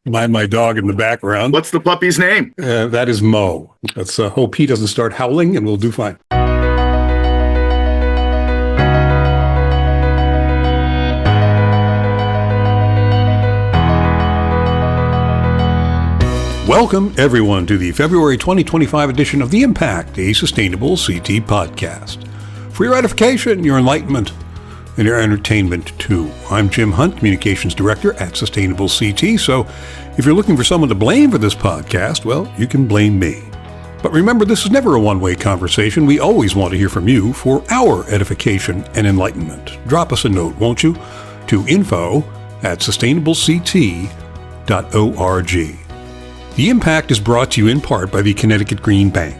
Mind my dog in the background. What's the puppy's name? That is Mo. Let's hope he doesn't start howling, and we'll do fine. Welcome, everyone, to the February 2025 edition of The Impact, a Sustainable CT podcast. For your edification, your enlightenment, and your entertainment, too. I'm Jim Hunt, Communications Director at Sustainable CT, so if you're looking for someone to blame for this podcast, well, you can blame me. But remember, this is never a one-way conversation. We always want to hear from you for our edification and enlightenment. Drop us a note, won't you, to info@sustainablecT.org. The Impact is brought to you in part by the Connecticut Green Bank.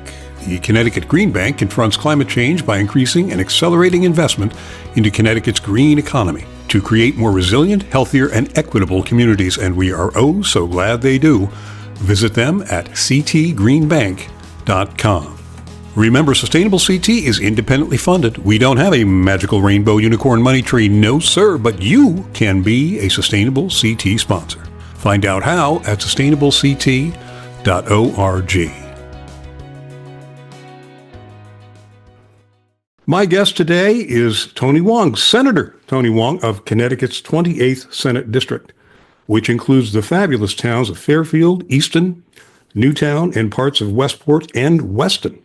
The Connecticut Green Bank confronts climate change by increasing and accelerating investment into Connecticut's green economy to create more resilient, healthier, and equitable communities, and we are oh so glad they do. Visit them at ctgreenbank.com. Remember, Sustainable CT is independently funded. We don't have a magical rainbow unicorn money tree, no sir, but you can be a Sustainable CT sponsor. Find out how at sustainablecT.org. My guest today is Tony Hwang, Senator Tony Hwang of Connecticut's 28th Senate District, which includes the fabulous towns of Fairfield, Easton, Newtown, and parts of Westport and Weston.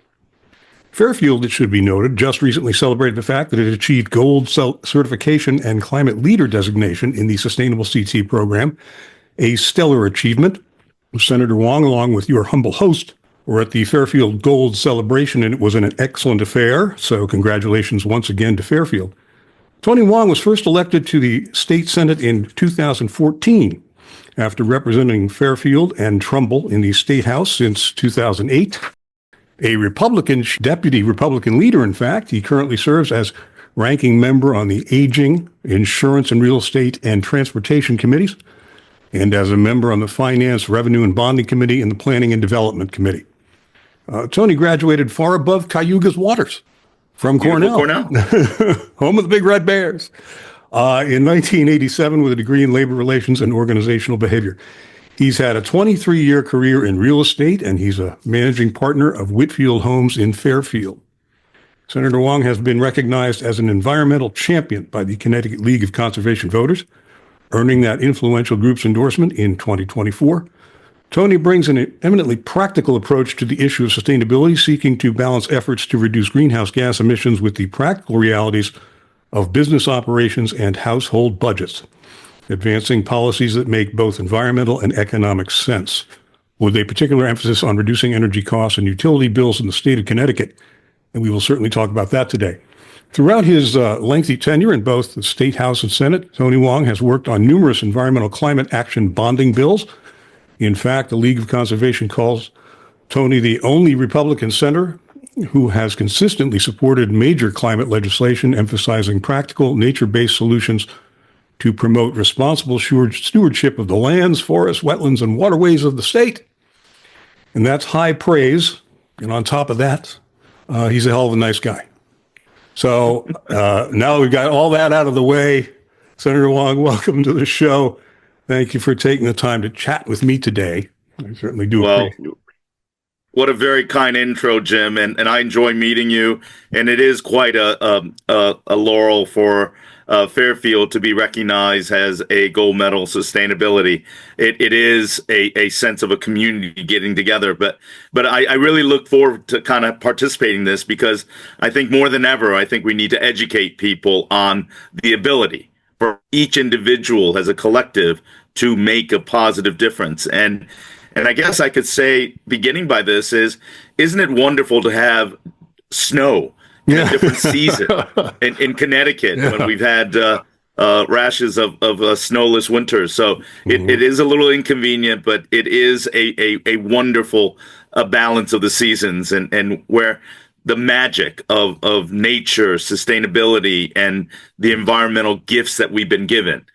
Fairfield, it should be noted, just recently celebrated the fact that it achieved gold certification and climate leader designation in the Sustainable CT program, a stellar achievement. Senator Hwang, along with your humble host, were at the Fairfield Gold celebration, and it was an excellent affair, so congratulations once again to Fairfield. Tony Hwang was first elected to the state senate in 2014 after representing Fairfield and Trumbull in the state house since 2008. A Republican, deputy Republican leader, in fact, he currently serves as ranking member on the Aging, Insurance and Real Estate and Transportation Committees, and as a member on the Finance, Revenue, and Bonding Committee and the Planning and Development Committee. Tony graduated far above Cayuga's waters from Cornell. Home of the Big Red Bears. In 1987 with a degree in labor relations and organizational behavior. He's had a 23-year career in real estate, and he's a managing partner of Whitfield Homes in Fairfield. Senator Hwang has been recognized as an environmental champion by the Connecticut League of Conservation Voters, earning that influential group's endorsement in 2024. Tony brings an eminently practical approach to the issue of sustainability, seeking to balance efforts to reduce greenhouse gas emissions with the practical realities of business operations and household budgets, advancing policies that make both environmental and economic sense, with a particular emphasis on reducing energy costs and utility bills in the state of Connecticut. And we will certainly talk about that today. Throughout his lengthy tenure in both the State House and Senate, Tony Hwang has worked on numerous environmental climate action bonding bills. In fact, the League of Conservation calls Tony the only Republican senator who has consistently supported major climate legislation emphasizing practical, nature-based solutions to promote responsible stewardship of the lands, forests, wetlands, and waterways of the state. And that's high praise. And on top of that, he's a hell of a nice guy. So now we've got all that out of the way. Senator Hwang, welcome to the show. Thank you for taking the time to chat with me today. I certainly do appreciate it. What a very kind intro, Jim, and I enjoy meeting you. And it is quite a laurel for Fairfield to be recognized as a gold medal sustainability. It is a sense of a community getting together. But I really look forward to kind of participating in this, because I think more than ever, I think we need to educate people on the ability for each individual as a collective to make a positive difference. And I guess I could say, beginning by this, isn't it wonderful to have snow in a different season in Connecticut when we've had rashes of snowless winters? So it is a little inconvenient, but it is a wonderful balance of the seasons, and where the magic of nature, sustainability, and the environmental gifts that we've been given.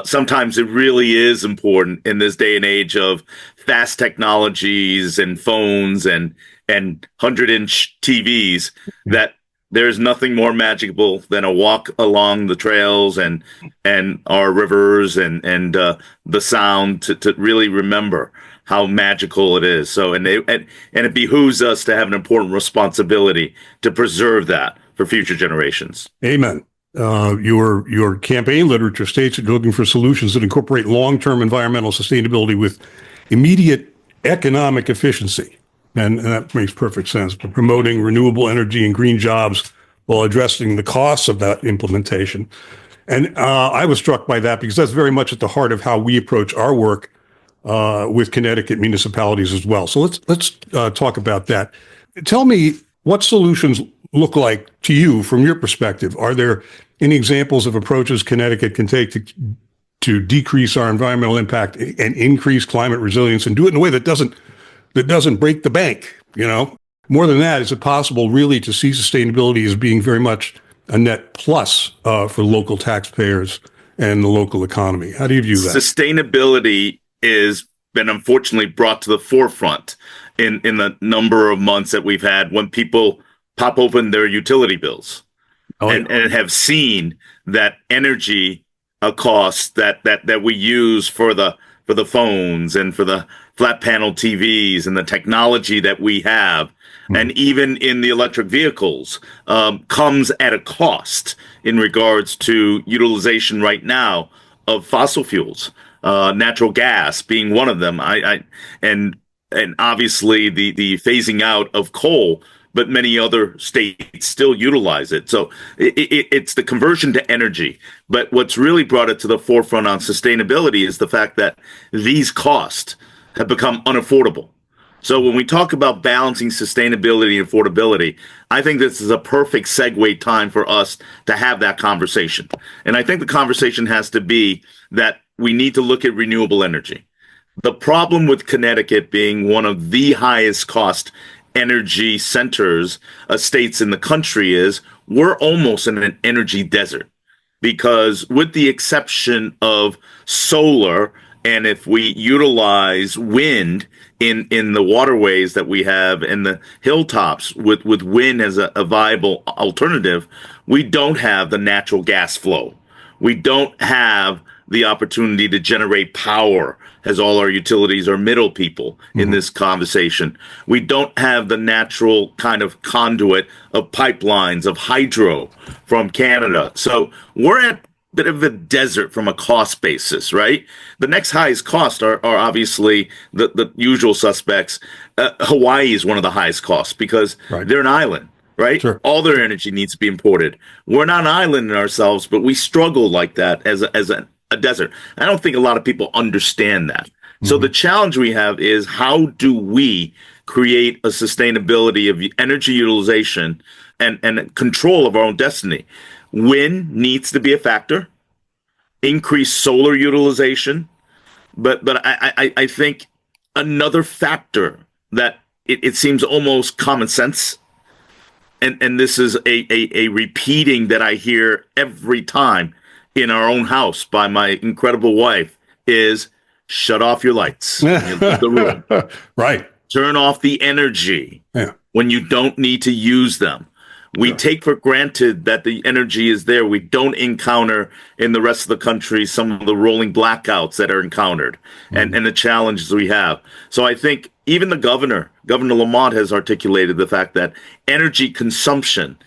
Sometimes it really is important in this day and age of fast technologies and phones and 100-inch TVs that there's nothing more magical than a walk along the trails and our rivers and the sound to really remember how magical it is. So and it behooves us to have an important responsibility to preserve that for future generations. Amen. Your campaign literature states that you're looking for solutions that incorporate long-term environmental sustainability with immediate economic efficiency. And that makes perfect sense. But promoting renewable energy and green jobs while addressing the costs of that implementation. And I was struck by that because that's very much at the heart of how we approach our work with Connecticut municipalities as well. So let's talk about that. Tell me what solutions look like to you from your perspective. Are there any examples of approaches Connecticut can take to decrease our environmental impact and increase climate resilience and do it in a way that doesn't break the bank? More than that, is it possible really to see sustainability as being very much a net plus for local taxpayers and the local economy? How do you view that? Sustainability is been unfortunately brought to the forefront in the number of months that we've had when people pop open their utility bills and have seen that energy costs that we use for the phones and for the flat panel TVs and the technology that we have, and even in the electric vehicles, comes at a cost in regards to utilization right now of fossil fuels, natural gas being one of them. And obviously the phasing out of coal, but many other states still utilize it. So it's the conversion to energy. But what's really brought it to the forefront on sustainability is the fact that these costs have become unaffordable. So when we talk about balancing sustainability and affordability, I think this is a perfect segue time for us to have that conversation. And I think the conversation has to be that we need to look at renewable energy. The problem with Connecticut being one of the highest cost energy centers, states in the country, is we're almost in an energy desert, because with the exception of solar, and if we utilize wind in the waterways that we have in the hilltops with wind as a viable alternative, we don't have the natural gas flow. We don't have the opportunity to generate power, as all our utilities are middle people in this conversation. We don't have the natural kind of conduit of pipelines, of hydro from Canada. So we're at a bit of a desert from a cost basis, right? The next highest costs are obviously the usual suspects. Hawaii is one of the highest costs because they're an island. Right? Sure. All their energy needs to be imported. We're not an island in ourselves, but we struggle like that as a desert. I don't think a lot of people understand that. So the challenge we have is, how do we create a sustainability of energy utilization and control of our own destiny? Wind needs to be a factor, increase solar utilization. But I think another factor that it seems almost common sense, and this is a repeating that I hear every time in our own house by my incredible wife, is shut off your lights when you leave the room. Right. Turn off the energy when you don't need to use them. We take for granted that the energy is there. We don't encounter in the rest of the country some of the rolling blackouts that are encountered and the challenges we have. So I think even the Governor Lamont, has articulated the fact that energy consumption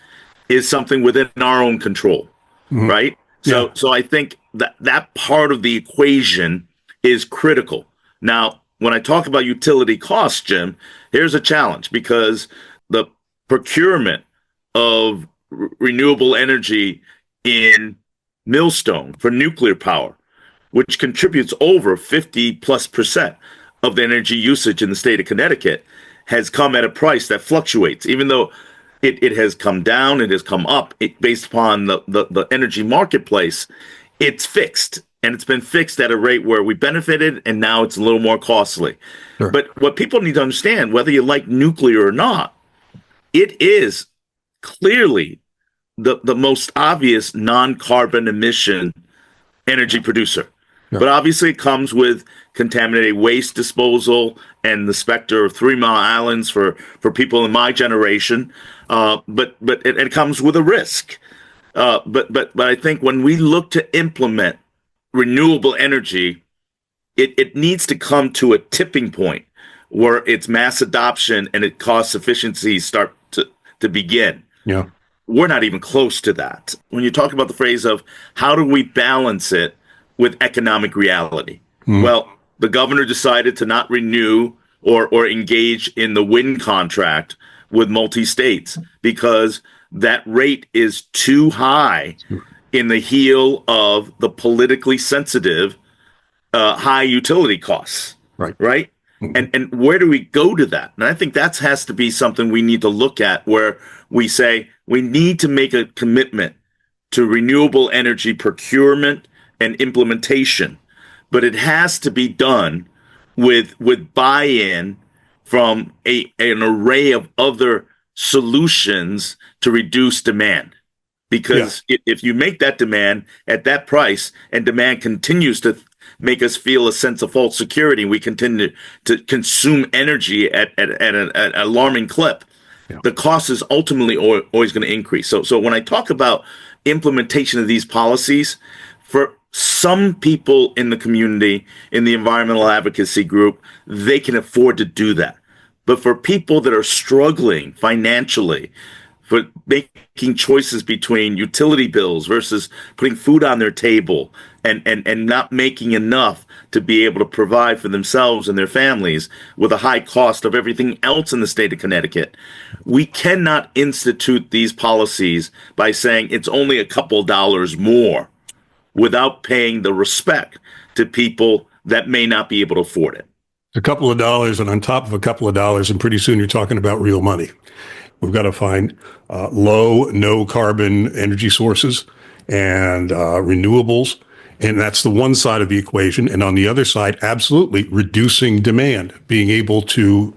is something within our own control, right? So I think that part of the equation is critical. Now, when I talk about utility costs, Jim, here's a challenge, because the procurement of renewable energy in Millstone for nuclear power, which contributes over 50+% of the energy usage in the state of Connecticut, has come at a price that fluctuates. Even though it has come down, it has come up, based upon the energy marketplace, it's fixed. And it's been fixed at a rate where we benefited, and now it's a little more costly. Sure. But what people need to understand, whether you like nuclear or not, it is clearly the most obvious non-carbon emission energy producer. Yeah. But obviously, it comes with contaminated waste disposal and the specter of 3 Mile Islands for people in my generation. It comes with a risk. But I think when we look to implement renewable energy, it needs to come to a tipping point where its mass adoption and its cost efficiencies start to begin. Yeah. We're not even close to that. When you talk about the phrase of how do we balance it with economic reality? Well, the governor decided to not renew or engage in the wind contract with multi-states because that rate is too high in the heel of the politically sensitive high utility costs. Right. Right. And where do we go to that? And I think that has to be something we need to look at, where we say we need to make a commitment to renewable energy procurement and implementation, but it has to be done with buy-in from an array of other solutions to reduce demand. Because if you make that demand at that price and demand continues to make us feel a sense of false security, we continue to consume energy at an alarming clip, the cost is ultimately always going to increase. So when I talk about implementation of these policies, for some people in the community, in the environmental advocacy group, they can afford to do that. But for people that are struggling financially, for making choices between utility bills versus putting food on their table and not making enough to be able to provide for themselves and their families with a high cost of everything else in the state of Connecticut, we cannot institute these policies by saying it's only a couple dollars more without paying the respect to people that may not be able to afford it. A couple of dollars, and on top of a couple of dollars, and pretty soon you're talking about real money. We've got to find low, no carbon energy sources and renewables. And that's the one side of the equation. And on the other side, absolutely reducing demand, being able to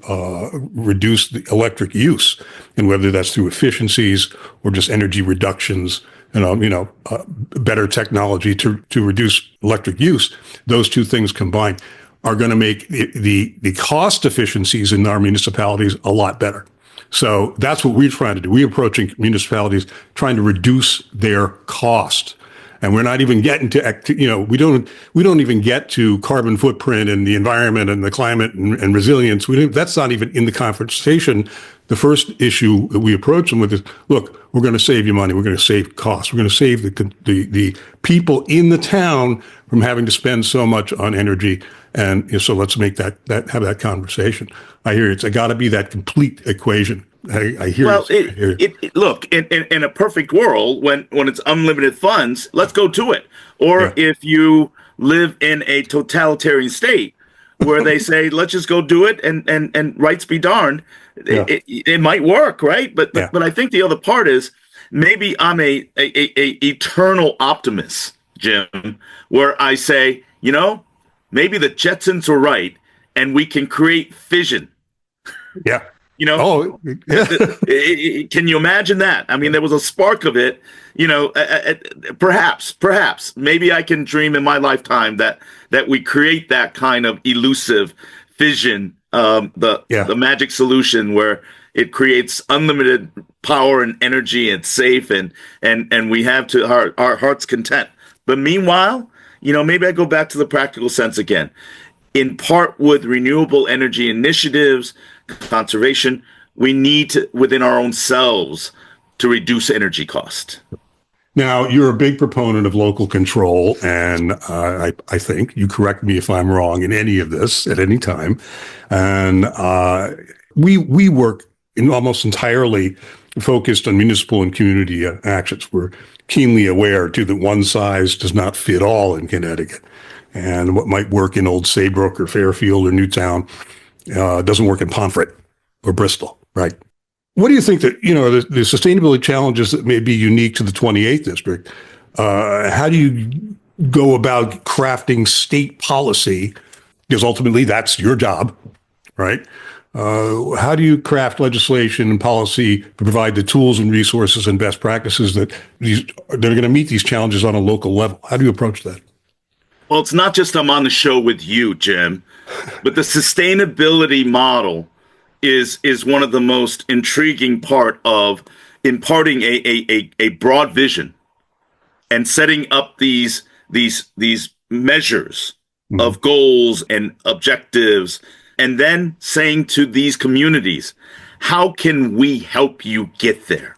reduce the electric use. And whether that's through efficiencies or just energy reductions, better technology to reduce electric use, those two things combined are going to make the cost efficiencies in our municipalities a lot better. So that's what we're trying to do. We're approaching municipalities trying to reduce their cost. And we're not even getting to, we don't even get to carbon footprint and the environment and the climate and resilience. That's not even in the conversation. The first issue that we approach them with is, look, we're going to save you money. We're going to save costs. We're going to save the people in the town from having to spend so much on energy. And so let's make have that conversation. I hear it's got to be that complete equation. I hear. Well, look, in a perfect world, when it's unlimited funds, let's go to it. Or if you live in a totalitarian state where they say, let's just go do it and rights be darned, it might work, right? But I think the other part is maybe I'm a eternal optimist, Jim, where I say, maybe the Jetsons were right and we can create fission. Yeah. Can you imagine that? I mean, there was a spark of it, perhaps, maybe I can dream in my lifetime that we create that kind of elusive fission, the magic solution where it creates unlimited power and energy and it's safe and we have to our heart's content. But meanwhile, maybe I go back to the practical sense again. In part with renewable energy initiatives, conservation, we need to, within our own selves, to reduce energy cost. Now, you're a big proponent of local control, and I think, you correct me if I'm wrong in any of this at any time, and we work almost entirely focused on municipal and community actions. We're keenly aware, too, that one size does not fit all in Connecticut. And what might work in Old Saybrook or Fairfield or Newtown doesn't work in Pomfret or Bristol, right? What do you think that, the sustainability challenges that may be unique to the 28th district, how do you go about crafting state policy? Because ultimately that's your job, right? How do you craft legislation and policy to provide the tools and resources and best practices that are going to meet these challenges on a local level? How do you approach that? Well, it's not just I'm on the show with you, Jim, but the sustainability model is one of the most intriguing part of imparting a broad vision and setting up these measures of goals and objectives, and then saying to these communities, how can we help you get there?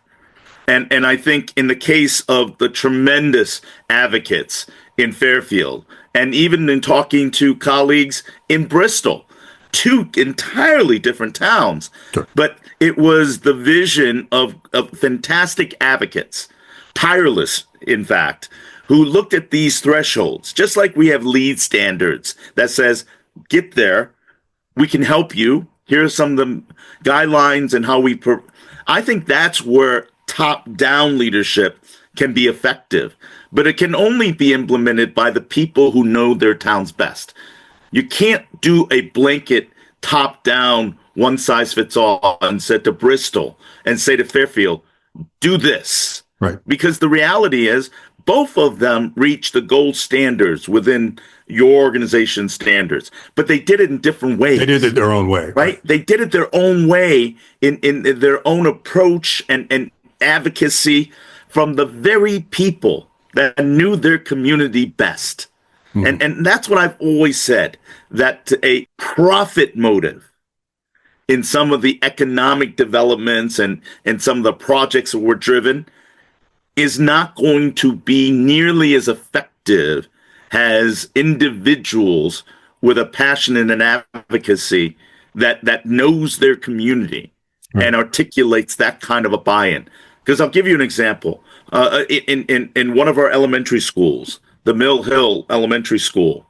And I think in the case of the tremendous advocates in Fairfield, and even in talking to colleagues in Bristol, two entirely different towns, Sure. but it was the vision of fantastic advocates, tireless, in fact, who looked at these thresholds, just like we have LEED standards that says, get there, we can help you. Here are some of the guidelines and how we. I think that's where top-down leadership can be effective, but it can only be implemented by the people who know their towns best. You can't do a blanket top-down, one-size-fits-all and say to Bristol and say to Fairfield, do this. Right. Because the reality is both of them reach the gold standards within your organization's standards, but they did it in different ways. They did it their own way. Right? They did it their own way in their own approach and advocacy from the very people that knew their community best. And that's what I've always said, that a profit motive in some of the economic developments and some of the projects that were driven is not going to be nearly as effective as individuals with a passion and an advocacy that knows their community and articulates that kind of a buy-in. Because I'll give you an example. In one of our elementary schools, the Mill Hill Elementary School,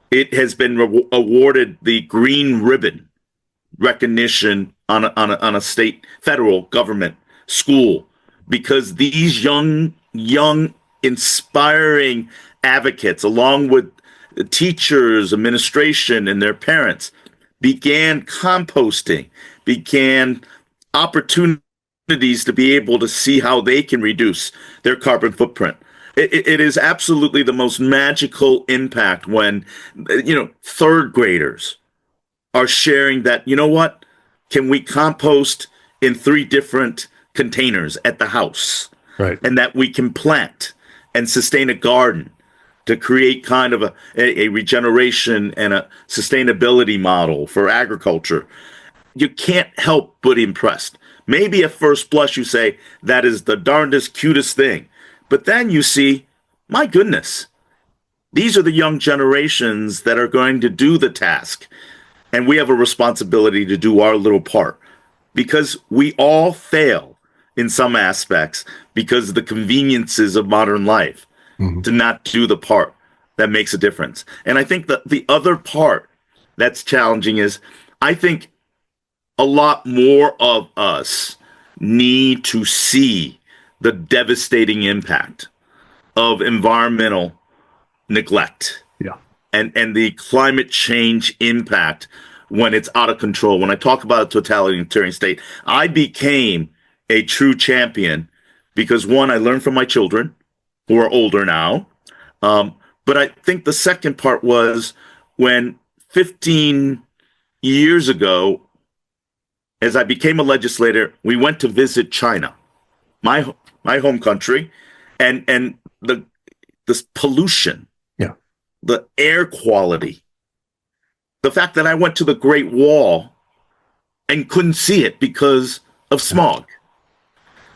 it has been awarded the Green Ribbon recognition on a state, federal government school, because these young, inspiring advocates, along with teachers, administration, and their parents, began composting, began opportunities to be able to see how they can reduce their carbon footprint. It is absolutely the most magical impact when, third graders are sharing that, you know what, can we compost in 3 different containers at the house? Right. And that we can plant and sustain a garden to create kind of a regeneration and a sustainability model for agriculture. You can't help but impressed. Maybe at first blush you say, that is the darndest, cutest thing. But then you see, my goodness, these are the young generations that are going to do the task. And we have a responsibility to do our little part, because we all fail in some aspects because of the conveniences of modern life to not do the part that makes a difference. And I think that the other part that's challenging is, I think a lot more of us need to see the devastating impact of environmental neglect and the climate change impact when it's out of control. When I talk about a totalitarian state, I became a true champion because, one, I learned from my children who are older now. But I think the second part was when 15 years ago, as I became a legislator, we went to visit China, my home country, and this pollution, the air quality, the fact that I went to the Great Wall and couldn't see it because of smog,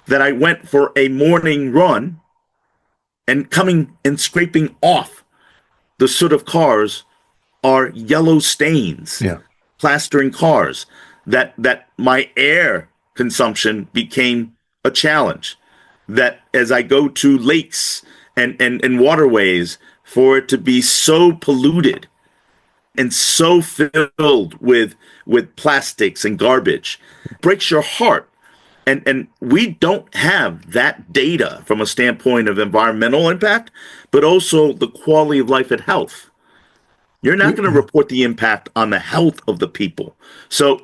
that I went for a morning run and coming and scraping off the soot of cars are yellow stains, plastering cars, that my air consumption became a challenge, that as I go to lakes and waterways, for it to be so polluted and so filled with plastics and garbage breaks your heart. And we don't have that data from a standpoint of environmental impact, but also the quality of life and health. You're not going to report the impact on the health of the people. So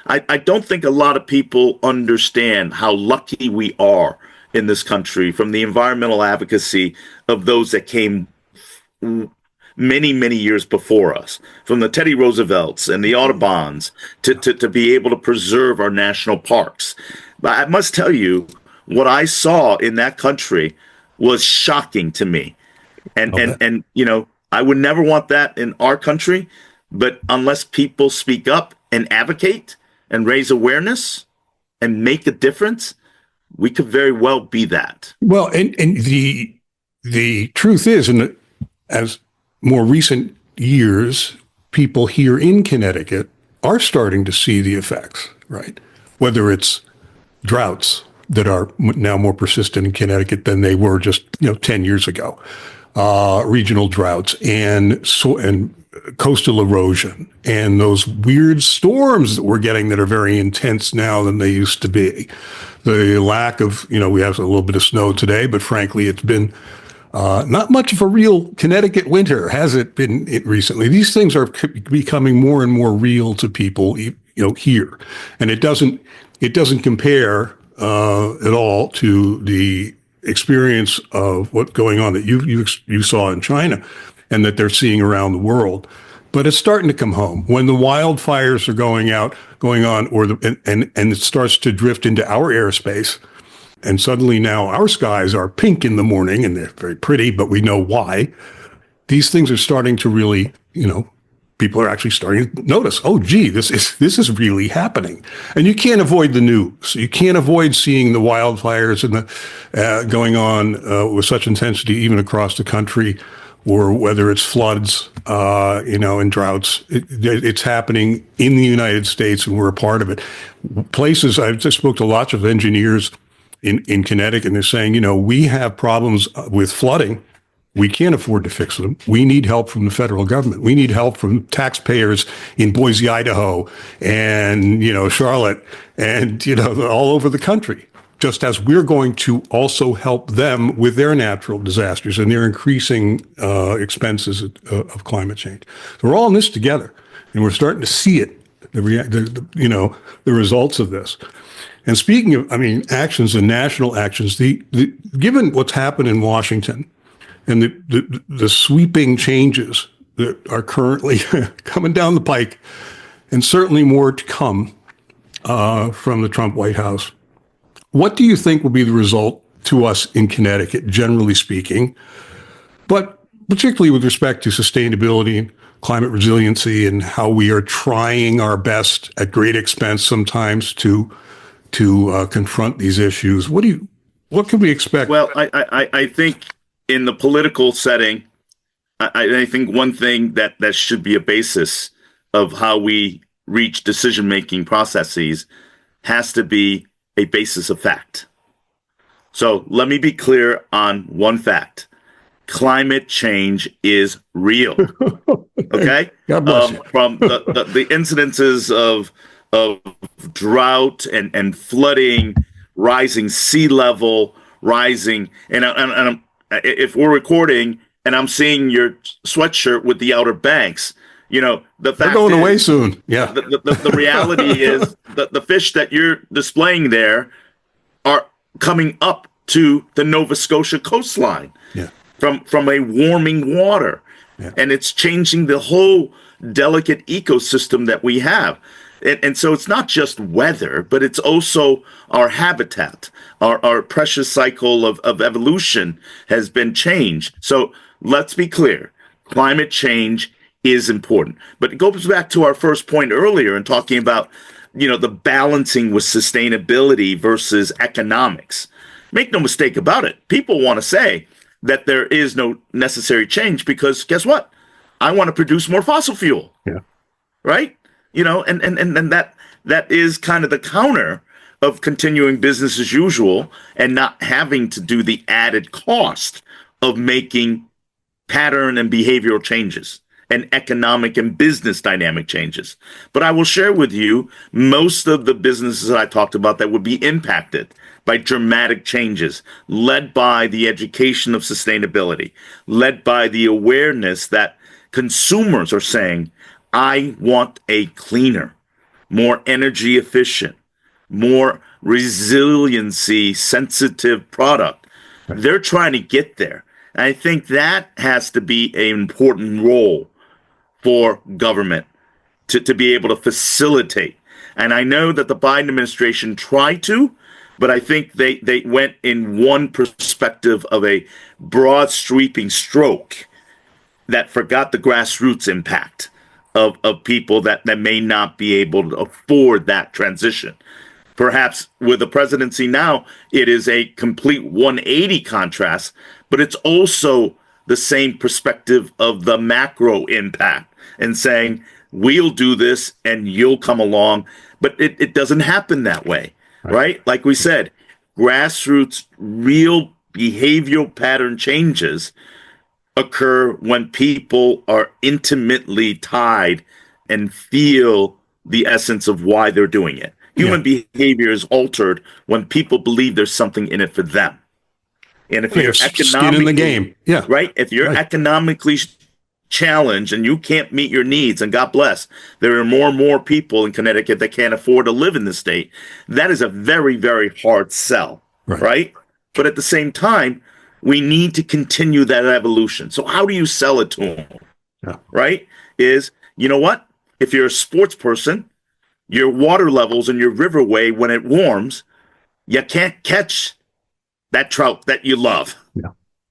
I don't think a lot of people understand how lucky we are in this country from the environmental advocacy of those that came many, many years before us, from the Teddy Roosevelts and the Audubons to be able to preserve our national parks. But I must tell you, what I saw in that country was shocking to me. And you know, I would never want that in our country, but unless people speak up and advocate and raise awareness and make a difference, we could very well be that. Well, and the truth is, and as more recent years, people here in Connecticut are starting to see the effects, right? Whether it's droughts that are now more persistent in Connecticut than they were just 10 years ago, regional droughts and coastal erosion, and those weird storms that we're getting that are very intense now than they used to be. The lack of, we have a little bit of snow today, but frankly, it's been not much of a real Connecticut winter, has it been recently? These things are becoming more and more real to people, here, and it doesn't compare at all to the experience of what's going on that you saw in China and that they're seeing around the world. But it's starting to come home when the wildfires are going on, and it starts to drift into our airspace. And suddenly now our skies are pink in the morning, and they're very pretty, but we know why. These things are starting to really, people are actually starting to notice, oh, gee, this is really happening. And you can't avoid the news. You can't avoid seeing the wildfires and going on with such intensity, even across the country, or whether it's floods, and droughts. It's happening in the United States, and we're a part of it. Places, I just spoke to lots of engineers in Connecticut, and they're saying, we have problems with flooding. We can't afford to fix them. We need help from the federal government. We need help from taxpayers in Boise, Idaho, and, Charlotte, and, all over the country, just as we're going to also help them with their natural disasters and their increasing expenses of climate change. So we're all in this together, and we're starting to see it, the results of this. And speaking of, actions and national actions, given what's happened in Washington and the sweeping changes that are currently coming down the pike, and certainly more to come from the Trump White House, what do you think will be the result to us in Connecticut, generally speaking, but particularly with respect to sustainability and climate resiliency and how we are trying our best at great expense sometimes to confront these issues? What can we expect? Well, I think in the political setting, I think one thing that should be a basis of how we reach decision-making processes has to be a basis of fact. So let me be clear on one fact. Climate change is real. Okay? God bless you. From the incidences of drought and flooding, rising sea level, rising, and if we're recording and I'm seeing your sweatshirt with the Outer Banks, the fact they're going away soon. Yeah. The reality is that the fish that you're displaying there are coming up to the Nova Scotia coastline from a warming water. Yeah. And it's changing the whole delicate ecosystem that we have. And so it's not just weather, but it's also our habitat. Our precious cycle of evolution has been changed. So let's be clear. Climate change is important. But it goes back to our first point earlier and talking about, the balancing with sustainability versus economics. Make no mistake about it. People want to say that there is no necessary change because guess what? I want to produce more fossil fuel. Yeah. Right? And that is kind of the counter of continuing business as usual and not having to do the added cost of making pattern and behavioral changes and economic and business dynamic changes. But I will share with you most of the businesses that I talked about that would be impacted by dramatic changes, led by the education of sustainability, led by the awareness that consumers are saying, I want a cleaner, more energy efficient, more resiliency sensitive product. They're trying to get there. And I think that has to be an important role for government to be able to facilitate. And I know that the Biden administration tried to, but I think they went in one perspective of a broad sweeping stroke that forgot the grassroots impact of people that may not be able to afford that transition. Perhaps with the presidency now, it is a complete 180 contrast, but it's also the same perspective of the macro impact and saying, we'll do this and you'll come along. But it doesn't happen that way, right? Like we said, grassroots, real behavioral pattern changes occur when people are intimately tied and feel the essence of why they're doing it. Human behavior is altered when people believe there's something in it for them. And if you're skin in the game, right? If you're economically challenged and you can't meet your needs, and God bless, there are more and more people in Connecticut that can't afford to live in the state. That is a very, very hard sell, right? But at the same time, we need to continue that evolution. So how do you sell it to them? Right? Is, you know what? If you're a sports person, your water levels in your riverway, when it warms, you can't catch that trout that you love,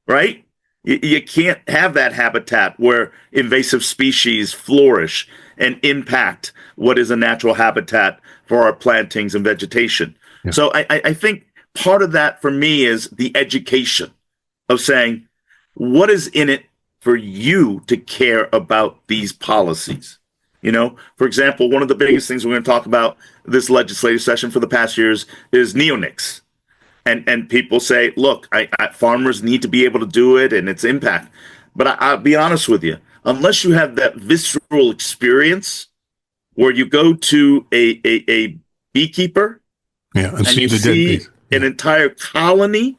right? You can't have that habitat where invasive species flourish and impact what is a natural habitat for our plantings and vegetation. So I think part of that for me is the education of saying, what is in it for you to care about these policies? You know, for example, one of the biggest things we're going to talk about this legislative session for the past years is neonics. And people say, look, farmers need to be able to do it and its impact. But I'll be honest with you, unless you have that visceral experience where you go to a beekeeper and you see an entire colony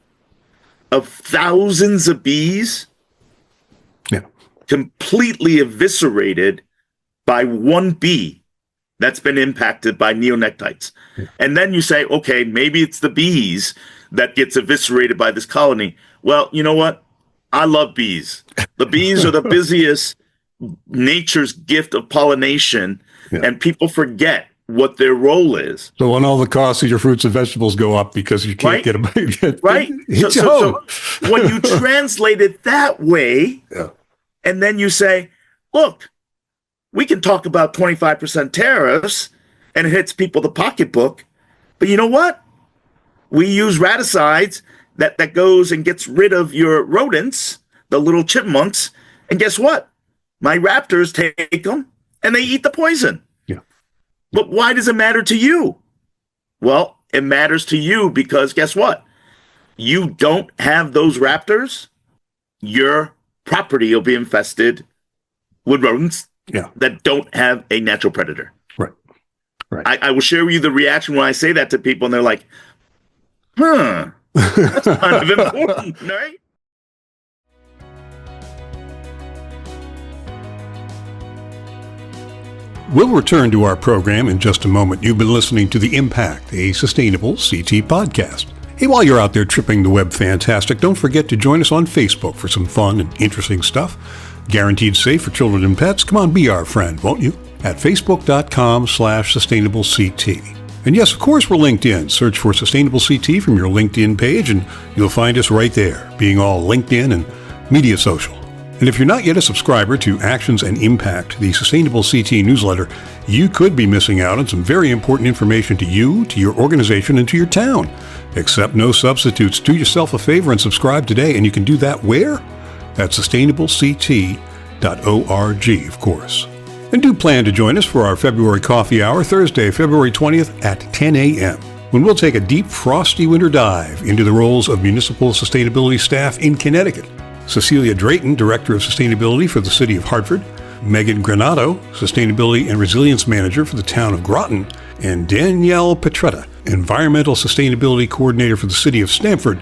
of thousands of bees completely eviscerated by one bee that's been impacted by neonictites. And then you say, okay, maybe it's the bees that gets eviscerated by this colony. Well, you know what? I love bees. The bees are the busiest, nature's gift of pollination, and people forget what their role is. So when all the costs of your fruits and vegetables go up because you can't get them, right? So when you translate it that way, and then you say, look, we can talk about 25% tariffs and it hits people the pocketbook, but you know what? We use raticides that goes and gets rid of your rodents, the little chipmunks, and guess what? My raptors take them and they eat the poison. But why does it matter to you? Well, it matters to you because guess what? You don't have those raptors, your property will be infested with rodents that don't have a natural predator. I will share with you the reaction when I say that to people, and they're like, that's kind of important, right? We'll return to our program in just a moment. You've been listening to The Impact, a sustainable CT podcast. Hey, while you're out there tripping the web fantastic, don't forget to join us on Facebook for some fun and interesting stuff. Guaranteed safe for children and pets. Come on, be our friend, won't you? At facebook.com/sustainableCT. And yes, of course, we're LinkedIn. Search for Sustainable CT from your LinkedIn page, and you'll find us right there, being all LinkedIn and media social. And if you're not yet a subscriber to Actions and Impact, the Sustainable CT newsletter, you could be missing out on some very important information to you, to your organization, and to your town. Accept no substitutes. Do yourself a favor and subscribe today, and you can do that where? At sustainablect.org, of course. And do plan to join us for our February coffee hour, Thursday, February 20th at 10 a.m., when we'll take a deep, frosty winter dive into the roles of municipal sustainability staff in Connecticut. Cecilia Drayton, Director of Sustainability for the City of Hartford, Megan Granato, Sustainability and Resilience Manager for the Town of Groton, and Danielle Petretta, Environmental Sustainability Coordinator for the City of Stamford,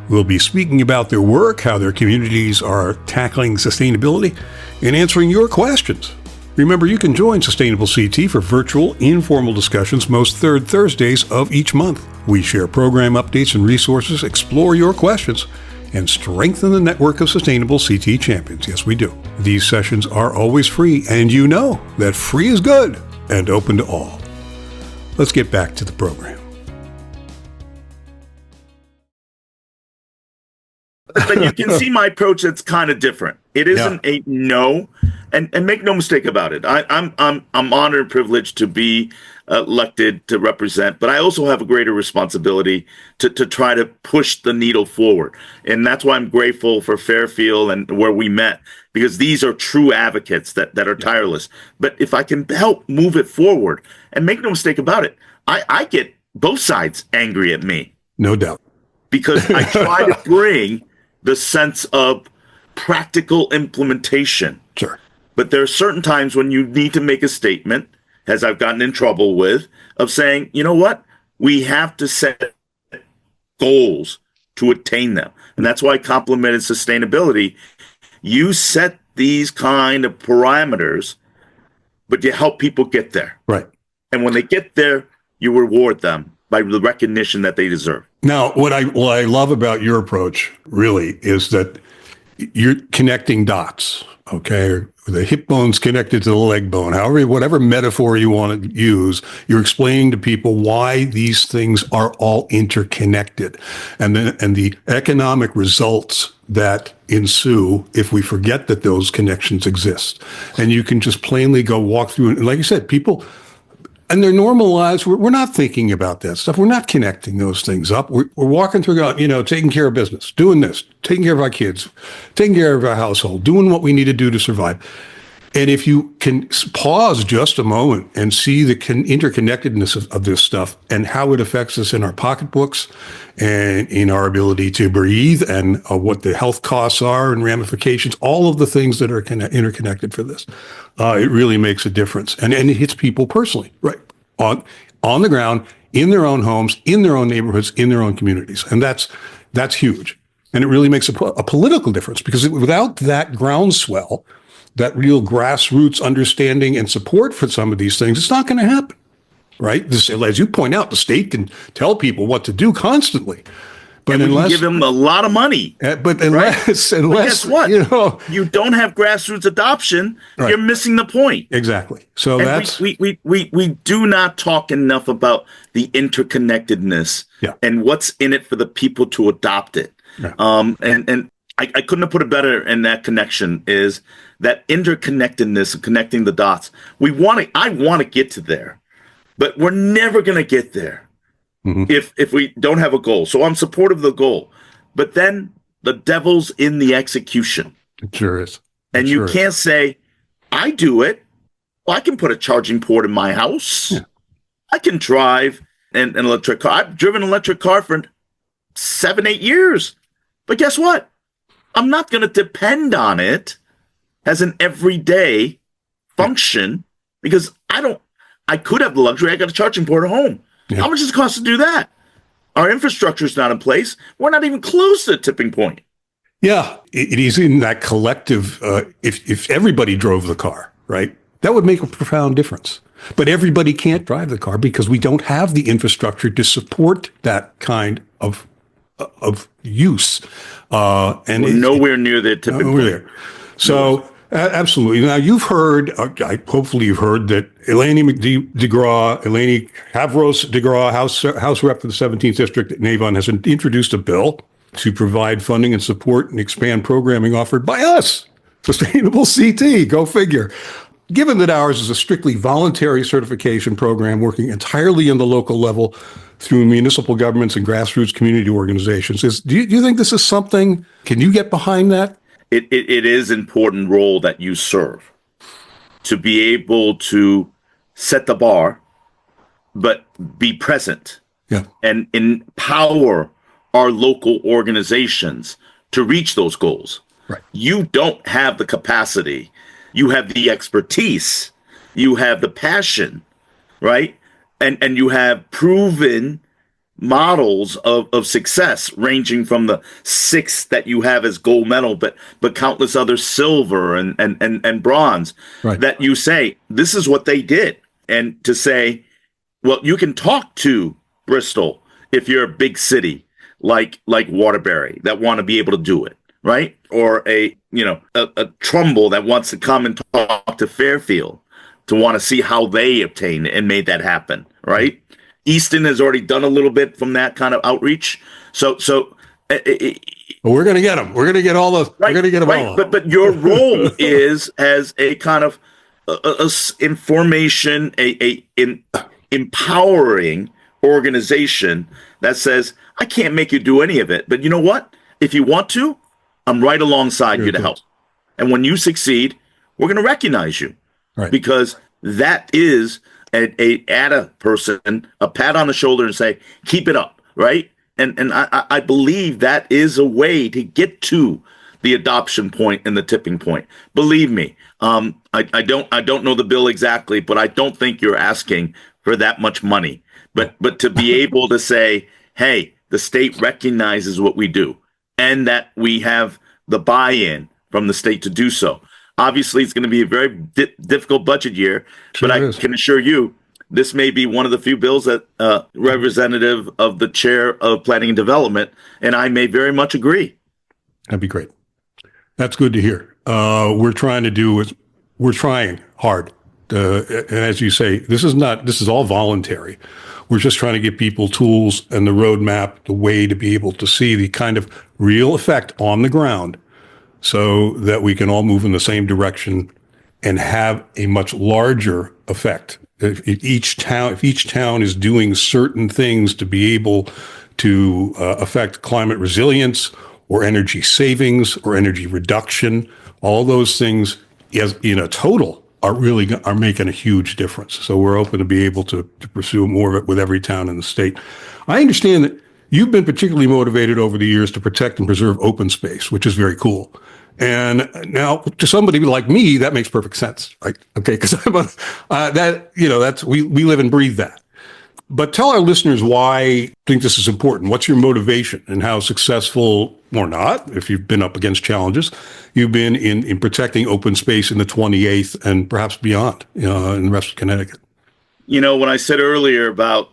will be speaking about their work, how their communities are tackling sustainability, and answering your questions. Remember, you can join Sustainable CT for virtual, informal discussions most third Thursdays of each month. We share program updates and resources, explore your questions, and strengthen the network of sustainable CT champions. Yes, we do. These sessions are always free, and you know that free is good and open to all. Let's get back to the program. But you can see my approach that's kind of different. It isn't a no, and make no mistake about it. I'm honored and privileged to be elected to represent, but I also have a greater responsibility to try to push the needle forward. And that's why I'm grateful for Fairfield and where we met, because these are true advocates that are tireless. But if I can help move it forward, and make no mistake about it, I get both sides angry at me. No doubt. Because I try to bring the sense of practical implementation. Sure. But there are certain times when you need to make a statement, as I've gotten in trouble with, of saying, you know what? We have to set goals to attain them. And that's why I complimented sustainability. You set these kind of parameters, but you help people get there. Right. And when they get there, you reward them by the recognition that they deserve. Now, what I love about your approach really is that you're connecting dots, okay? The hip bone's connected to the leg bone. However, whatever metaphor you want to use, you're explaining to people why these things are all interconnected, and the economic results that ensue if we forget that those connections exist. And you can just plainly go walk through, and like I said, people in their normal lives, we're not thinking about that stuff. We're not connecting those things up. We're walking through, taking care of business, doing this, taking care of our kids, taking care of our household, doing what we need to do to survive. And if you can pause just a moment and see the interconnectedness of this stuff and how it affects us in our pocketbooks and in our ability to breathe and what the health costs are and ramifications, all of the things that are interconnected for this, it really makes a difference. And it hits people personally, right? On the ground, in their own homes, in their own neighborhoods, in their own communities. And that's huge. And it really makes a political difference, because without that groundswell, that real grassroots understanding and support for some of these things, it's not going to happen, right? As you point out, the state can tell people what to do constantly, but unless give them a lot of money, but unless guess what? You don't have grassroots adoption, right, you're missing the point. Exactly. So and that's we do not talk enough about the interconnectedness and what's in it for the people to adopt it. Yeah. And I couldn't have put it better in that connection, is that interconnectedness and connecting the dots. I want to get to there, but we're never going to get there if we don't have a goal. So I'm supportive of the goal, but then the devil's in the execution. It sure is. And you can't say, I do it. Well, I can put a charging port in my house. Yeah. I can drive an electric car. I've driven an electric car for 7-8 years, but guess what? I'm not going to depend on it as an everyday function, because I could have the luxury. I got a charging port at home. Yeah. How much does it cost to do that? Our infrastructure is not in place. We're not even close to the tipping point. Yeah, it is in that collective. If everybody drove the car, right, that would make a profound difference. But everybody can't drive the car because we don't have the infrastructure to support that kind of use. And we're nowhere near the tipping point. There. So absolutely. Now you've heard, hopefully you've heard that Eleni Havros DeGraw, House Rep for the 17th District at Avon, has introduced a bill to provide funding and support and expand programming offered by us, Sustainable CT, go figure. Given that ours is a strictly voluntary certification program working entirely in the local level through municipal governments and grassroots community organizations, do you think this is something, can you get behind that? It is an important role that you serve, to be able to set the bar, but be present and empower our local organizations to reach those goals. Right. You don't have the capacity. You have the expertise, you have the passion, right? And you have proven models of success, ranging from the 6 that you have as gold medal, but countless other silver and bronze, right, that you say, this is what they did. And to say, well, you can talk to Bristol if you're a big city like Waterbury that want to be able to do it, right? Or a Trumbull that wants to come and talk to Fairfield to want to see how they obtained and made that happen, right? Easton has already done a little bit from that kind of outreach. So we're going to get them. We're going to get all those. We're going to get them all. But your role is as a kind of information, empowering organization that says, I can't make you do any of it, but you know what? If you want to, I'm right alongside you to help. And when you succeed, we're going to recognize you, right? Because that is add a person a pat on the shoulder and say, keep it up, right? And I believe that is a way to get to the adoption point and the tipping point. Believe me, I don't know the bill exactly, but I don't think you're asking for that much money. But to be able to say, hey, the state recognizes what we do, and that we have the buy-in from the state to do so. Obviously, it's going to be a very difficult budget year, but I can assure you, this may be one of the few bills that representative of the chair of planning and development, and I may very much agree. That'd be great. That's good to hear. We're trying hard. And as you say, this is all voluntary. We're just trying to give people tools and the roadmap, the way to be able to see the kind of real effect on the ground so that we can all move in the same direction and have a much larger effect. If each town is doing certain things to be able to affect climate resilience or energy savings or energy reduction, all those things in a total are making a huge difference. So we're open to be able to pursue more of it with every town in the state. I understand that you've been particularly motivated over the years to protect and preserve open space, which is very cool. And now to somebody like me, that makes perfect sense, right? Okay, because we live and breathe that. But tell our listeners why you think this is important. What's your motivation and how successful or not, if you've been up against challenges, you've been in protecting open space in the 28th and perhaps beyond in the rest of Connecticut? When I said earlier about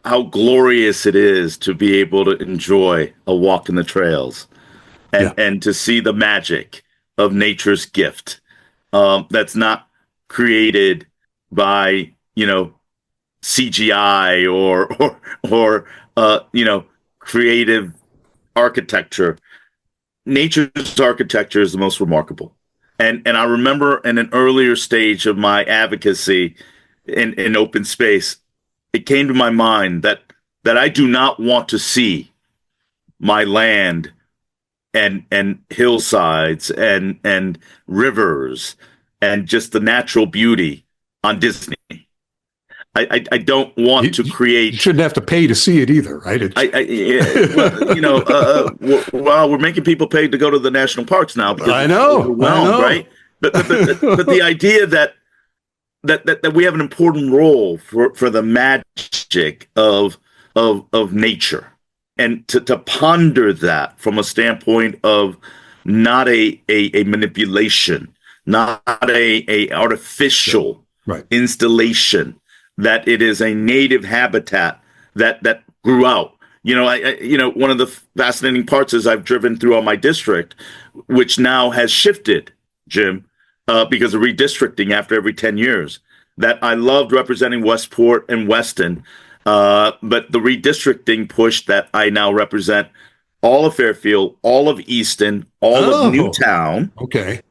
how glorious it is to be able to enjoy a walk in the trails and to see the magic of nature's gift that's not created by, CGI or creative architecture. Nature's architecture is the most remarkable. And I remember in an earlier stage of my advocacy in open space, it came to my mind that I do not want to see my land and hillsides and rivers and just the natural beauty on Disney. I don't want to create. You shouldn't have to pay to see it either, right? We're making people pay to go to the national parks now. Because I know, right? But the idea that we have an important role for the magic of nature, and to ponder that from a standpoint of not a manipulation, not a artificial installation. That it is a native habitat that grew out. One of the fascinating parts is I've driven through my district, which now has shifted, Jim, because of redistricting after every 10 years. That I loved representing Westport and Weston, but the redistricting push that I now represent all of Fairfield, all of Easton, all of Newtown,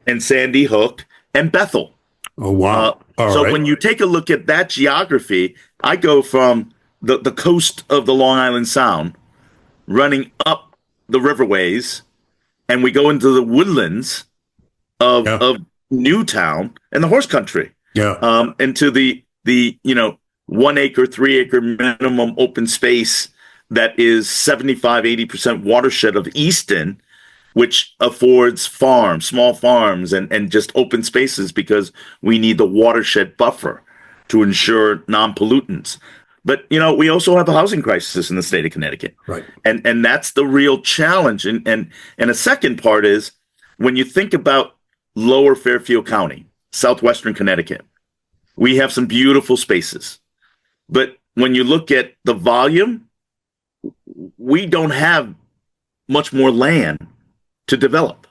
and Sandy Hook, and Bethel. Oh, wow. When you take a look at that geography, I go from the coast of the Long Island Sound, running up the riverways, and we go into the woodlands of Newtown and the horse country. Into the 1 acre, 3 acre minimum open space that is 75-80% watershed of Easton, which affords small farms and just open spaces because we need the watershed buffer to ensure non-pollutants. But, we also have a housing crisis in the state of Connecticut. Right. And that's the real challenge. And a second part is when you think about lower Fairfield County, southwestern Connecticut, we have some beautiful spaces. But when you look at the volume we don't have much more land to develop.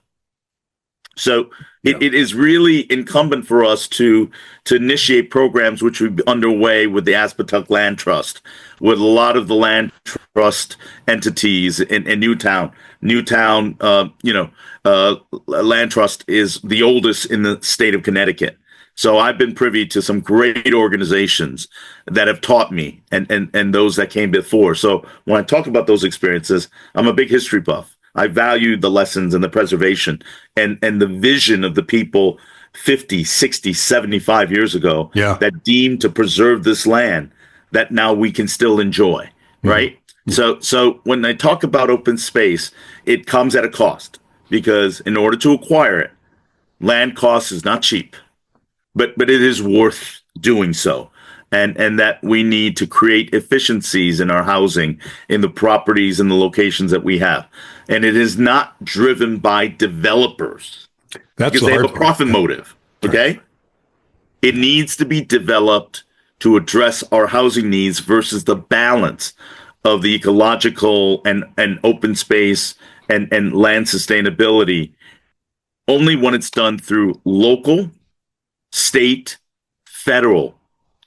So it is really incumbent for us to initiate programs which we've underway with the Aspetuck Land Trust, with a lot of the land trust entities in Newtown. Newtown, Land Trust is the oldest in the state of Connecticut. So I've been privy to some great organizations that have taught me and those that came before. So when I talk about those experiences, I'm a big history buff. I value the lessons and the preservation and the vision of the people 50, 60, 75 years ago that deemed to preserve this land that now we can still enjoy, right? So when I talk about open space, it comes at a cost, because in order to acquire it, land cost is not cheap, but it is worth doing so. And that we need to create efficiencies in our housing, in the properties and the locations that we have. And it is not driven by developers because they have a profit motive, okay? It needs to be developed to address our housing needs versus the balance of the ecological and open space and land sustainability, only when it's done through local, state, federal,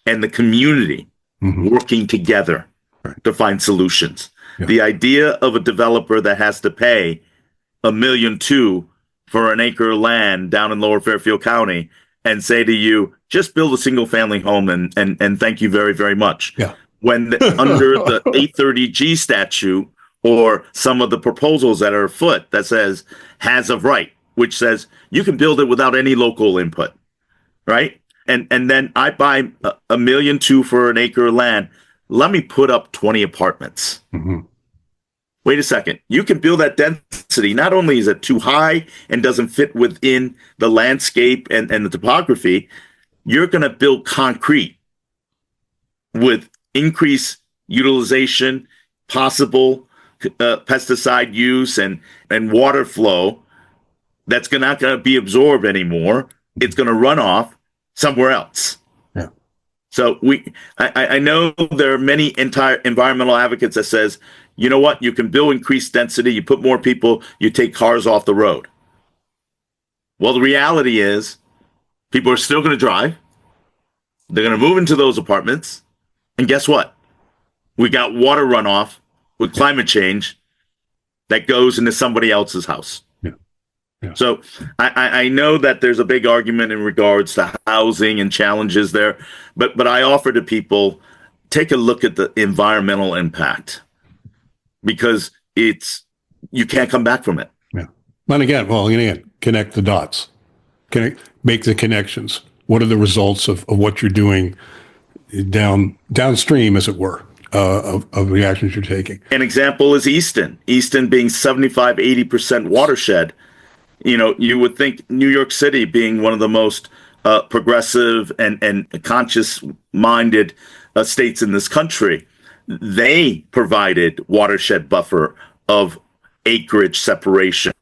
and the community working together to find solutions. The idea of a developer that has to pay $1.2 million for an acre of land down in Lower Fairfield County and say to you, just build a single family home and thank you very, very much. When under the 830G statute or some of the proposals that are afoot that says has of right, which says you can build it without any local input, right? And then I buy $1.2 million for an acre of land. Let me put up 20 apartments. Wait a second. You can build that density. Not only is it too high and doesn't fit within the landscape and the topography, you're going to build concrete with increased utilization, possible pesticide use and water flow that's not going to be absorbed anymore. It's going to run off somewhere else. So I know there are many environmental advocates that says, you know what, you can build increased density, you put more people, you take cars off the road. Well, the reality is people are still going to drive. They're going to move into those apartments. And guess what? We got water runoff with climate change that goes into somebody else's house. So I know that there's a big argument in regards to housing and challenges there, but I offer to people, take a look at the environmental impact, because you can't come back from it. And again, connect the dots, make the connections. What are the results of what you're doing downstream, as it were, of the actions you're taking? An example is Easton being 75-80% watershed. You would think New York City, being one of the most progressive and conscious-minded states in this country, they provided watershed buffer of acreage separation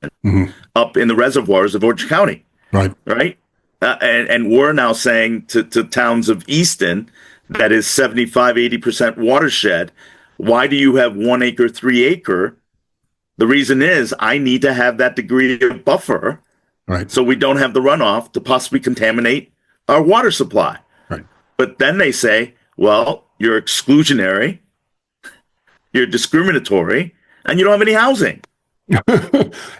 up in the reservoirs of Orange County. Right? And we're now saying to towns of Easton that is 75-80% watershed, why do you have 1 acre, 3 acre? The reason is I need to have that degree of buffer, so we don't have the runoff to possibly contaminate our water supply. But then they say, well, you're exclusionary, you're discriminatory, and you don't have any housing.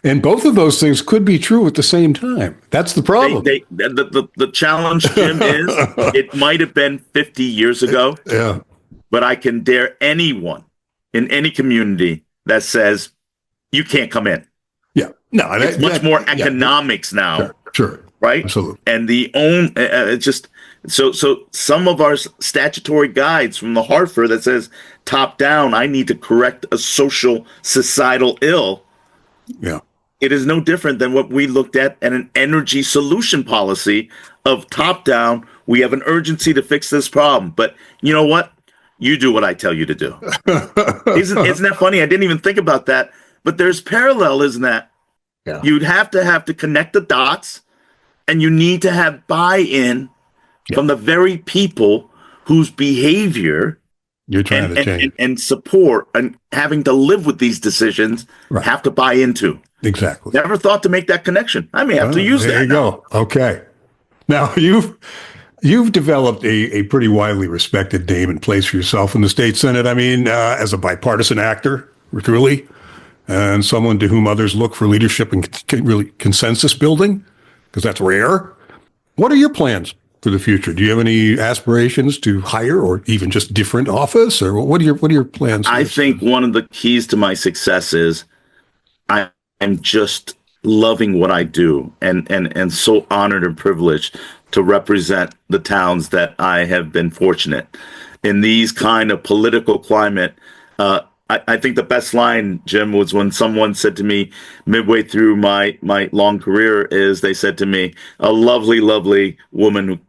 And both of those things could be true at the same time. That's the problem. The challenge, Jim, is it might have been 50 years ago, but I can dare anyone in any community that says, you can't come in. It's much more economics now. Right? Absolutely. And so some of our statutory guides from the Hartford that says top down, I need to correct a social societal ill. It is no different than what we looked at an energy solution policy of top down. We have an urgency to fix this problem, but you know what? You do what I tell you to do. Isn't that funny? I didn't even think about that. But there's parallel, isn't that? You'd have to connect the dots, and you need to have buy-in from the very people whose behavior You're trying to change. And support and having to live with these decisions, Right. have to buy into. Exactly. Never thought to make that connection. I may have to use that. There you go. Okay. Now you've developed a pretty widely respected name and place for yourself in the state Senate. I mean, as a bipartisan actor, truly, and someone to whom others look for leadership and really consensus building, because that's rare. What are your plans for the future? Do you have any aspirations to higher or even just different office, or what are your plans? I think one of the keys to my success is I'm just loving what I do and so honored and privileged to represent the towns that I have been fortunate in these kind of political climate. I think the best line, Jim, was when someone said to me midway through my long career is they said to me, a lovely, lovely woman who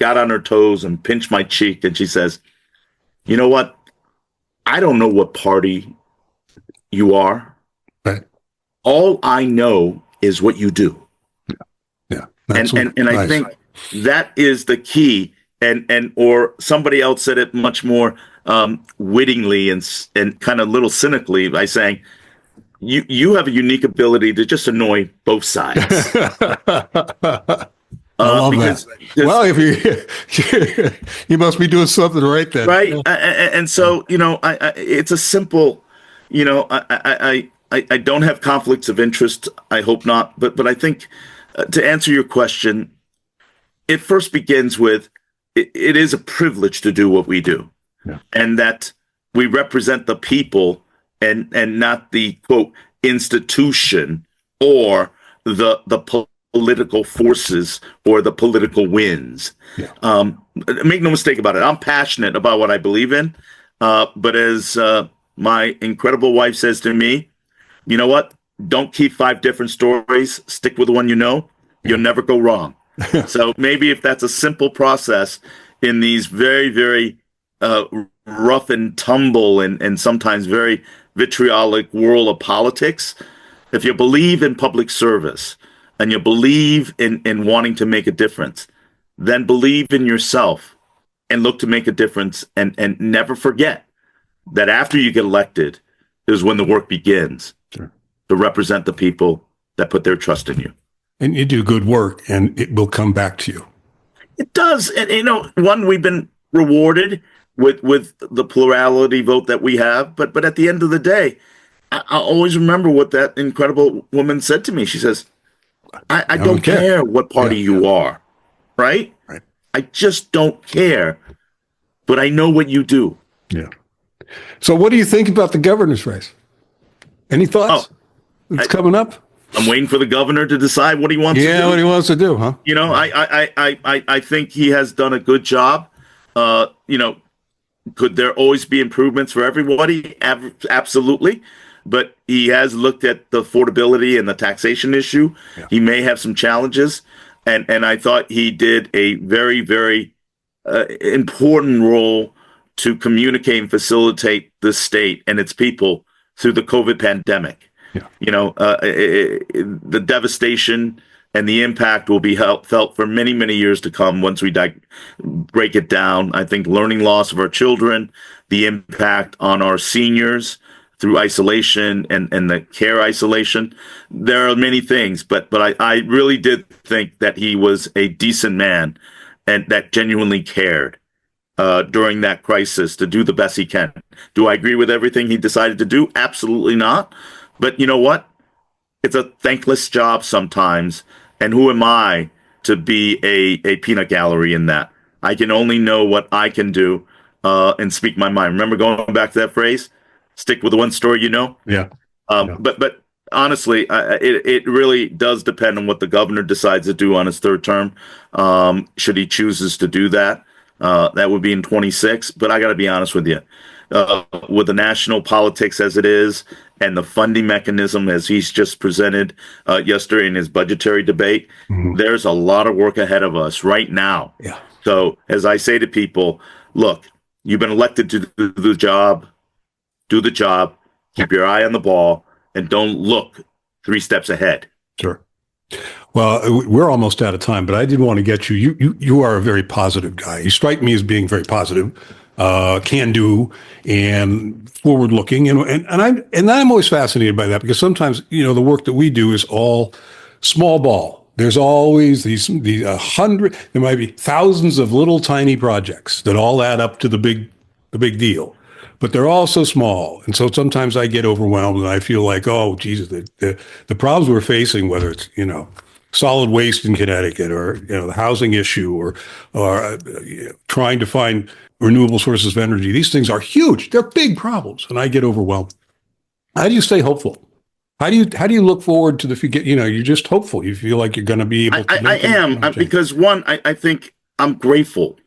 got on her toes and pinched my cheek. And she says, you know what? I don't know what party you are. Right. All I know is what you do. Yeah. And I think that is the key. And or somebody else said it much more wittingly and kind of a little cynically by saying, you have a unique ability to just annoy both sides. I love that. Well, if you must be doing something right then. Right. And so, it's a simple, I don't have conflicts of interest. I hope not. But I think to answer your question, it first begins with it is a privilege to do what we do. Yeah. And that we represent the people and not the quote institution or the political forces or the political winds. Yeah. Make no mistake about it. I'm passionate about what I believe in. But as my incredible wife says to me, you know what? Don't keep 5 different stories. Stick with the one you know. You'll never go wrong. So maybe if that's a simple process in these very, very rough and tumble and sometimes very vitriolic world of politics, if you believe in public service and you believe in wanting to make a difference, then believe in yourself and look to make a difference and never forget that after you get elected is when the work begins. Sure. To represent the people that put their trust in you. And you do good work and it will come back to you. It does. And we've been rewarded with the plurality vote that we have. But at the end of the day, I always remember what that incredible woman said to me. She says, I don't care what party you are, right? Right. I just don't care. But I know what you do. Yeah. So what do you think about the governor's race? Any thoughts? It's coming up. I'm waiting for the governor to decide what he wants to do. Yeah, what he wants to do, huh? I think he has done a good job. Could there always be improvements for everybody? Absolutely. But he has looked at the affordability and the taxation issue. Yeah. He may have some challenges. And I thought he did a very, very important role to communicate and facilitate the state and its people through the COVID pandemic. Yeah. The devastation and the impact will be felt for many, many years to come once we break it down. I think learning loss of our children, the impact on our seniors through isolation and the care isolation. There are many things, but I really did think that he was a decent man and that genuinely cared during that crisis to do the best he can. Do I agree with everything he decided to do? Absolutely not. But you know what? It's a thankless job sometimes. And who am I to be a peanut gallery in that? I can only know what I can do and speak my mind. Remember going back to that phrase? Stick with the one story you know? Yeah. But honestly, it really does depend on what the governor decides to do on his third term. Should he chooses to do that? That would be in 26. But I got to be honest with you. With the national politics as it is and the funding mechanism as he's just presented yesterday in his budgetary debate, there's a lot of work ahead of us right now. Yeah. So as I say to people, look, you've been elected to do the job, keep your eye on the ball, and don't look 3 steps ahead. Sure. Well, we're almost out of time, but I did want to get you. You are a very positive guy. You strike me as being very positive. can do and forward looking. And I'm always fascinated by that because sometimes, the work that we do is all small ball. There's always these 100, there might be thousands of little tiny projects that all add up to the big deal, but they're all so small. And so sometimes I get overwhelmed and I feel like, oh, Jesus, the problems we're facing, whether it's, solid waste in Connecticut or, the housing issue or trying to find renewable sources of energy, these things are huge. They're big problems. And I get overwhelmed. How do you stay hopeful? How do you look forward to the future? You're just hopeful. You feel like you're going to be able to. I am because I think I'm grateful.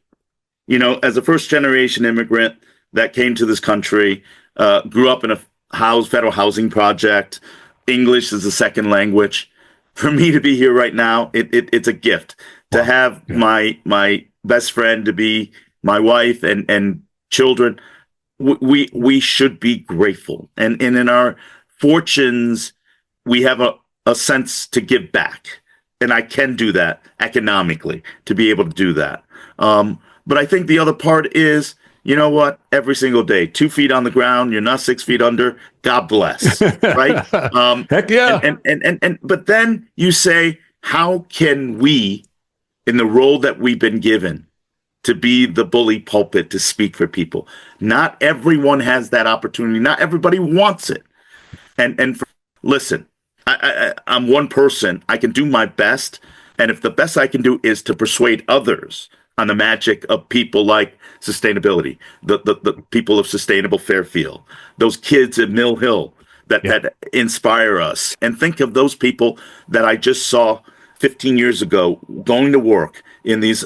As a first generation immigrant that came to this country, grew up in a federal housing project. English is a second language. For me to be here right now, it's a gift. To have my best friend to be my wife and children. We should be grateful, and in our fortunes, we have a sense to give back. And I can do that economically to be able to do that. But I think the other part is, you know what? Every single day, 2 feet on the ground, you're not 6 feet under. God bless, right? Heck yeah. But then you say, how can we, in the role that we've been given, to be the bully pulpit to speak for people? Not everyone has that opportunity. Not everybody wants it. Listen, I'm one person. I can do my best. And if the best I can do is to persuade others on the magic of people like sustainability, the people of Sustainable Fairfield, those kids at Mill Hill that inspire us. And think of those people that I just saw 15 years ago going to work in these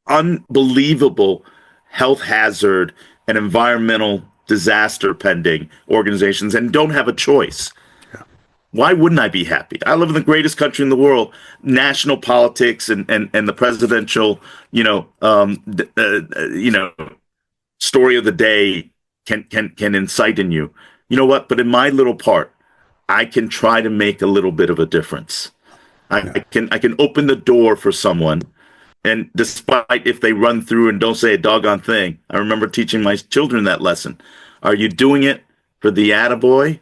unbelievable health hazard and environmental disaster pending organizations and don't have a choice. Why wouldn't I be happy? I live in the greatest country in the world. National politics and the presidential, story of the day can incite in you. You know what? But in my little part, I can try to make a little bit of a difference. I can open the door for someone. And despite if they run through and don't say a doggone thing, I remember teaching my children that lesson. Are you doing it for the attaboy?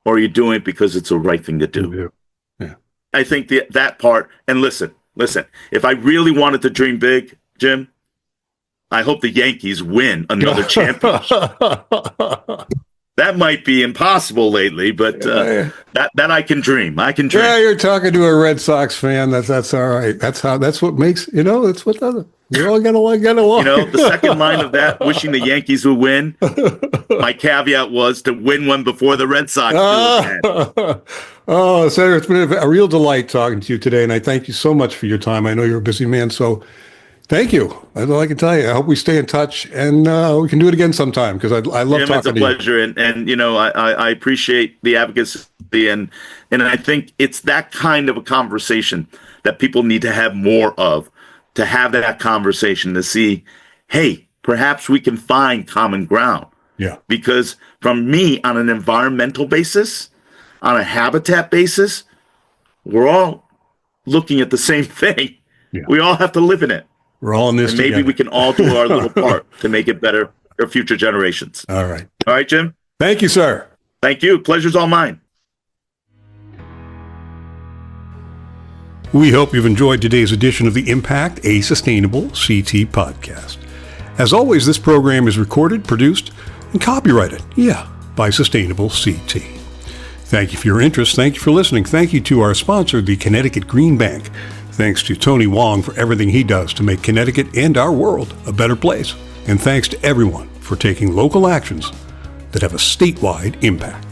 Or are you doing it because it's the right thing to do? Yeah. I think that part, and listen, if I really wanted to dream big, Jim, I hope the Yankees win another championship. That might be impossible lately, but that I can dream. I can dream. Yeah, you're talking to a Red Sox fan. That's all right. That's what makes, that's what does it. We all get along. The second line of that, wishing the Yankees would win, my caveat was to win one before the Red Sox do. Oh, Senator, it's been a real delight talking to you today, and I thank you so much for your time. I know you're a busy man, so thank you. That's all I can tell you. I hope we stay in touch, and we can do it again sometime, because I love talking to you. It's a pleasure, and I appreciate the advocacy, and I think it's that kind of a conversation that people need to have more of. To have that conversation, to see, hey, perhaps we can find common ground. Yeah. Because from me, on an environmental basis, on a habitat basis, we're all looking at the same thing. Yeah. We all have to live in it. We're all in this together. Maybe we can all do our little part to make it better for future generations. All right. All right, Jim? Thank you, sir. Thank you. Pleasure's all mine. We hope you've enjoyed today's edition of the Impact, a Sustainable CT podcast. As always, this program is recorded, produced, and copyrighted, by Sustainable CT. Thank you for your interest. Thank you for listening. Thank you to our sponsor, the Connecticut Green Bank. Thanks to Tony Hwang for everything he does to make Connecticut and our world a better place. And thanks to everyone for taking local actions that have a statewide impact.